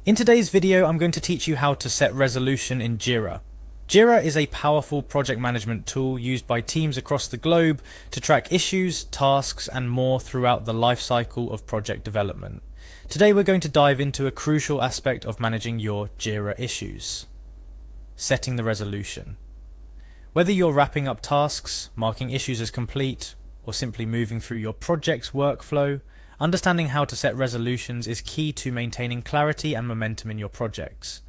In today's video, I'm going to teach you how to set resolution in Jira. Jira is a powerful project management tool used by teams across the globe to track issues, tasks, and more throughout the lifecycle of project development. Today we're going to dive into a crucial aspect of managing your Jira issues: setting the resolution. Whether you're wrapping up tasks, marking issues as complete, or simply moving through your project's workflow, understanding how to set resolutions is key to maintaining clarity and momentum in your projects.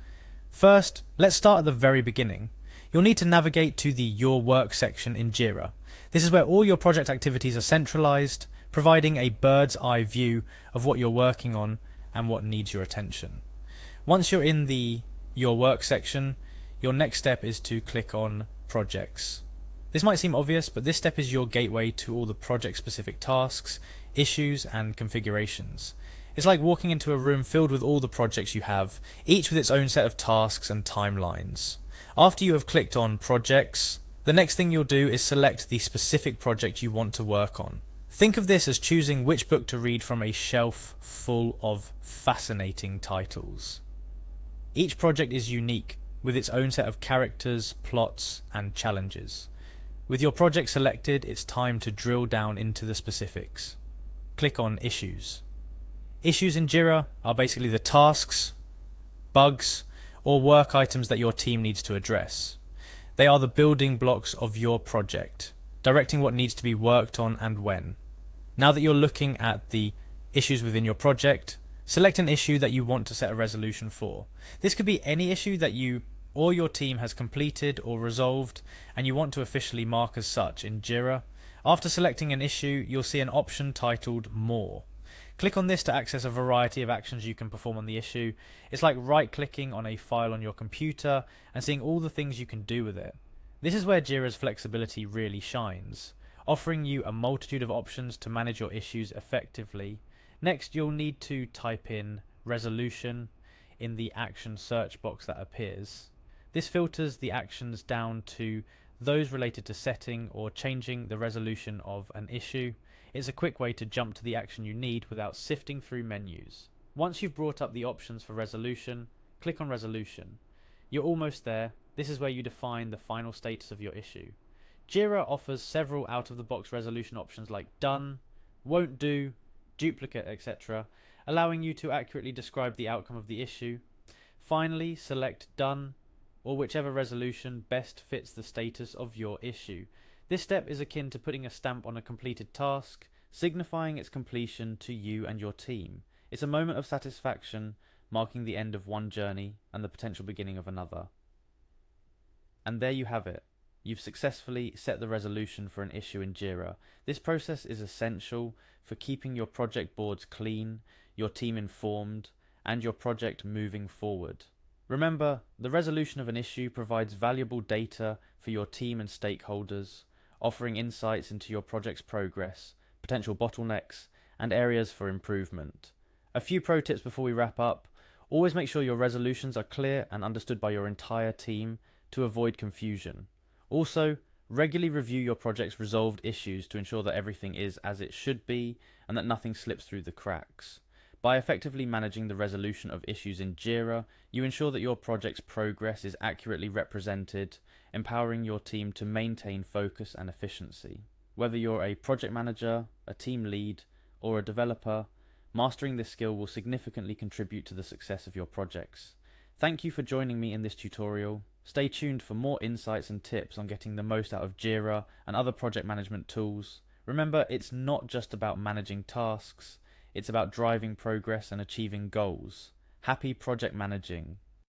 First, let's start at the very beginning. You'll need to navigate to the Your Work section in Jira. This is where all your project activities are centralized, providing a bird's eye view of what you're working on and what needs your attention. Once you're in the Your Work section, your next step is to click on Projects. This might seem obvious, but this step is your gateway to all the project-specific tasks, issues, and configurations. It's like walking into a room filled with all the projects you have, each with its own set of tasks and timelines. After you have clicked on Projects, the next thing you'll do is select the specific project you want to work on. Think of this as choosing which book to read from a shelf full of fascinating titles. Each project is unique, with its own set of characters, plots, and challenges. With your project selected, it's time to drill down into the specifics. Click on Issues. Issues in Jira are basically the tasks, bugs, or work items that your team needs to address. They are the building blocks of your project, directing what needs to be worked on and when. Now that you're looking at the issues within your project, select an issue that you want to set a resolution for. This could be any issue that you or your team has completed or resolved and you want to officially mark as such in Jira. After selecting an issue, you'll see an option titled More. Click on this to access a variety of actions you can perform on the issue. It's like right-clicking on a file on your computer and seeing all the things you can do with it. This is where Jira's flexibility really shines, offering you a multitude of options to manage your issues effectively. Next, you'll need to type in resolution in the action search box that appears. This filters the actions down to those related to setting or changing the resolution of an issue. It's a quick way to jump to the action you need without sifting through menus. Once you've brought up the options for resolution, click on resolution. You're almost there. This is where you define the final status of your issue. Jira offers several out-of-the-box resolution options like done, won't do, duplicate, etc., allowing you to accurately describe the outcome of the issue. Finally, select done, or whichever resolution best fits the status of your issue. This step is akin to putting a stamp on a completed task, signifying its completion to you and your team. It's a moment of satisfaction, marking the end of one journey and the potential beginning of another. And there you have it. You've successfully set the resolution for an issue in Jira. This process is essential for keeping your project boards clean, your team informed, and your project moving forward. Remember, the resolution of an issue provides valuable data for your team and stakeholders, offering insights into your project's progress, potential bottlenecks, and areas for improvement. A few pro tips before we wrap up. Always make sure your resolutions are clear and understood by your entire team to avoid confusion. Also, regularly review your project's resolved issues to ensure that everything is as it should be and that nothing slips through the cracks. By effectively managing the resolution of issues in Jira, you ensure that your project's progress is accurately represented, empowering your team to maintain focus and efficiency. Whether you're a project manager, a team lead, or a developer, mastering this skill will significantly contribute to the success of your projects. Thank you for joining me in this tutorial. Stay tuned for more insights and tips on getting the most out of Jira and other project management tools. Remember, it's not just about managing tasks, it's about driving progress and achieving goals. Happy project managing.